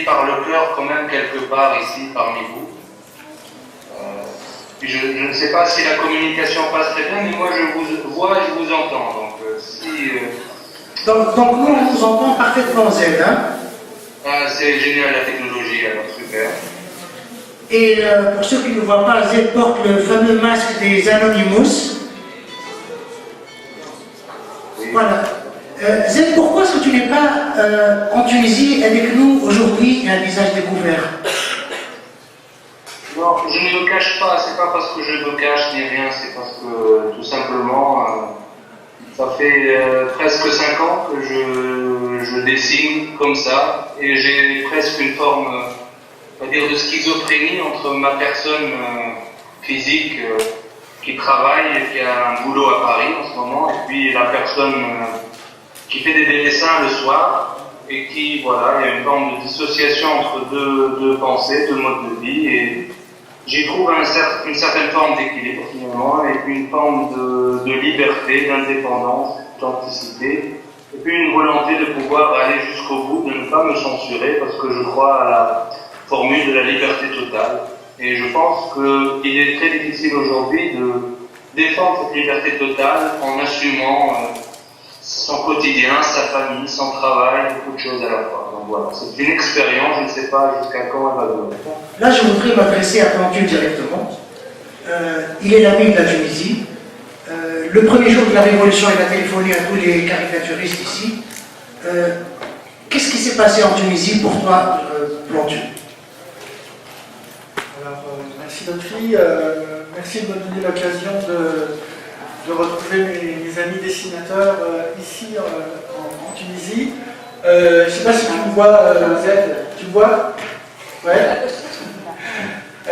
par le cœur quand même quelque part ici parmi vous. Je ne sais pas si la communication passe très bien, mais moi je vous vois et je vous entends. Donc, donc nous on vous entend parfaitement, Z. Hein? C'est génial la technologie, alors super. Et pour ceux qui ne voient pas, Z porte le fameux masque des Anonymous. Oui. Voilà. Z, pourquoi est-ce que tu n'es pas en Tunisie avec nous aujourd'hui, un visage découvert? Non, je ne me cache pas, c'est pas parce que je me cache ni rien, c'est parce que tout simplement, ça fait presque 5 ans que je dessine comme ça, et j'ai presque une forme, on va dire, de schizophrénie entre ma personne physique qui travaille et qui a un boulot à Paris en ce moment, et puis la personne qui fait des dessins le soir, et qui, voilà, il y a une forme de dissociation entre deux pensées, deux modes de vie, et j'y trouve une certaine forme d'équilibre finalement, et puis une forme de liberté, d'indépendance, d'authenticité, et puis une volonté de pouvoir aller jusqu'au bout, de ne pas me censurer, parce que je crois à la formule de la liberté totale. Et je pense qu'il est très difficile aujourd'hui de défendre cette liberté totale en assumant son quotidien, sa famille, son travail, beaucoup de choses à la fois. Donc voilà, c'est une expérience, je ne sais pas jusqu'à quand elle va durer. Là, je voudrais m'adresser à Plantu directement. Il est l'ami de la Tunisie. Le premier jour de la Révolution, il a téléphoné à tous les caricaturistes ici. Qu'est-ce qui s'est passé en Tunisie pour toi, Plantu? Alors, merci Lotri, merci de me donner l'occasion de retrouver mes amis dessinateurs ici en Tunisie. Je ne sais pas si tu me vois, Z, tu me vois? Ouais. Il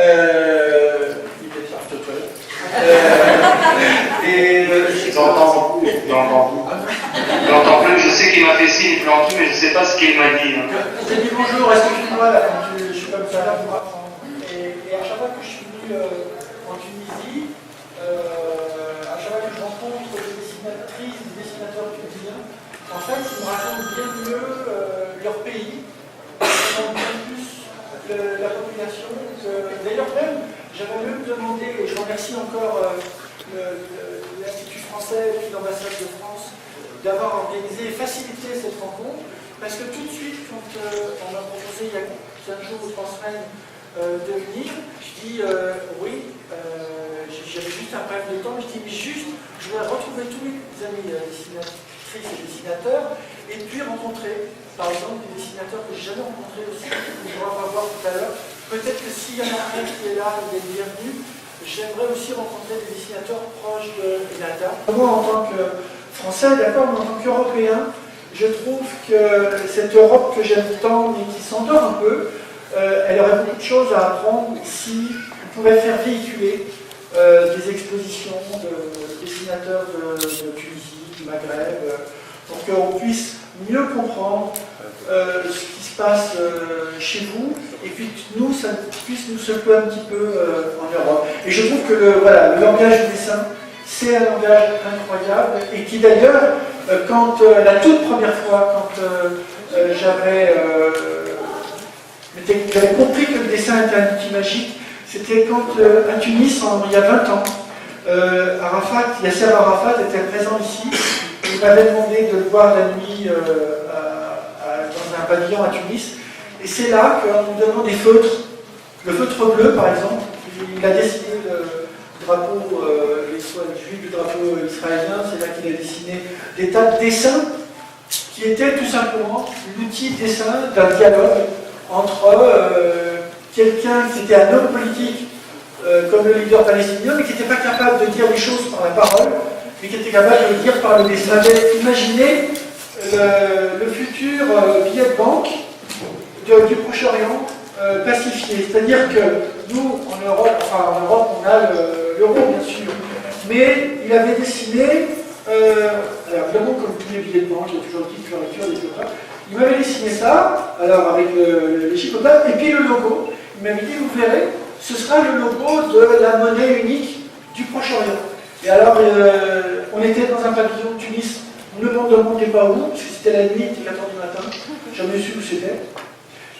est un peu près. J'entends plus, j'entends plus, je sais qu'il m'a fait signe Plantu, mais je ne sais pas ce qu'il m'a dit. J'ai dit bonjour, est-ce que tu me vois là, quand je suis comme ça là, et à chaque fois que je suis venu en Tunisie, à chaque fois que je rencontre des dessinatrices, des dessinateurs tunisiens, en fait, ils me racontent bien mieux leur pays, ils racontent bien plus la population. D'ailleurs, j'avais même demandé, et je remercie encore l'Institut français et l'ambassade de France d'avoir organisé et facilité cette rencontre, parce que tout de suite, quand on m'a proposé il y a 5 jours ou 3 semaines de venir, je dis oui, j'avais juste un problème de temps, je dis mais juste, je voudrais retrouver tous mes amis dessinatrices et dessinateurs, et puis rencontrer, par exemple, des dessinateurs que j'ai jamais rencontrés aussi, que je vais voir tout à l'heure. Peut-être que s'il y en a un qui est là, il est bienvenu. J'aimerais aussi rencontrer des dessinateurs proches de Nata. Moi, en tant que Français, d'accord, mais en tant qu'Européen, je trouve que cette Europe que j'aime tant, mais qui s'endort un peu, elle aurait beaucoup de choses à apprendre si on pouvait faire véhiculer des expositions de dessinateurs de Tunisie, du Maghreb, pour qu'on puisse mieux comprendre ce qui se passe chez vous, et puis nous, ça puisse nous secouer un petit peu en Europe. Et je trouve que le langage du dessin, c'est un langage incroyable, et qui d'ailleurs, quand la toute première fois, quand j'avais compris que le dessin était un outil magique, c'était quand à Tunis, il y a 20 ans, Yasser Arafat était présent ici. Il m'avait demandé de le voir la nuit dans un pavillon à Tunis. Et c'est là qu'on nous demande des feutres. Le feutre bleu, par exemple, il a dessiné le drapeau, l'étoile juive du drapeau israélien. C'est là qu'il a dessiné des tas de dessins qui étaient tout simplement l'outil de dessin d'un dialogue entre quelqu'un qui était un homme politique comme le leader palestinien, mais qui n'était pas capable de dire les choses par la parole, mais qui était capable de le dire par le dessin. Imaginez le futur billet de banque du Proche-Orient pacifié. C'est-à-dire que nous, en Europe, on a l'euro bien sûr, mais il avait dessiné, alors évidemment comme tous les billets de banque, il y a toujours une petite fiorature, des choses. Il m'avait dessiné ça, alors avec les chicotages, et puis le logo. Il m'avait dit, vous verrez, ce sera le logo de la monnaie unique du Proche-Orient. Et alors, on était dans un pavillon de Tunis, ne me demandez pas où, parce que c'était la nuit, il était 4 h du matin, jamais su où c'était.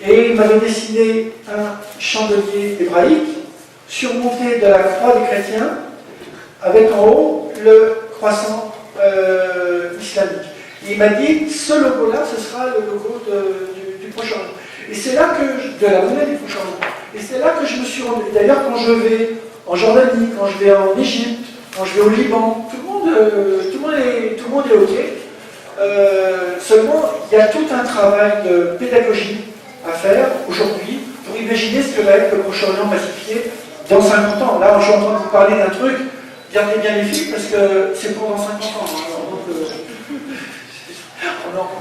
Et il m'avait dessiné un chandelier hébraïque surmonté de la croix des chrétiens, avec en haut le croissant islamique. Et il m'a dit, ce logo-là, ce sera le logo du Proche-Orient. Et c'est là que, de la monnaie du Proche-Orient. Et c'est là que je me suis rendu. D'ailleurs, quand je vais en Jordanie, quand je vais en Égypte, quand je vais au Liban, tout le monde est OK. Seulement, il y a tout un travail de pédagogie à faire aujourd'hui pour imaginer ce que va être le Proche-Orient pacifié dans 50 ans. Là, je suis en train de vous parler d'un truc, gardez bien les filles, parce que c'est pour dans 50 ans.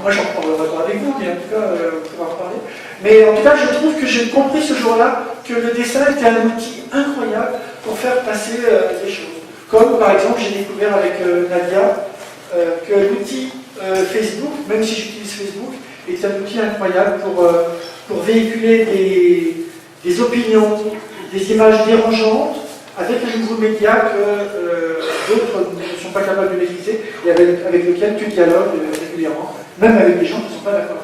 Moi, j'en parlerai pas avec vous, mais en tout cas, on pourra en parler. Mais en tout cas, je trouve que j'ai compris ce jour-là que le dessin était un outil incroyable pour faire passer des choses. Comme, par exemple, j'ai découvert avec Nadia que l'outil Facebook, même si j'utilise Facebook, est un outil incroyable pour véhiculer des opinions, des images dérangeantes avec un nouveau média que d'autres ne sont pas capables de maîtriser et avec lequel tu dialogues régulièrement, même avec des gens qui ne sont pas d'accord.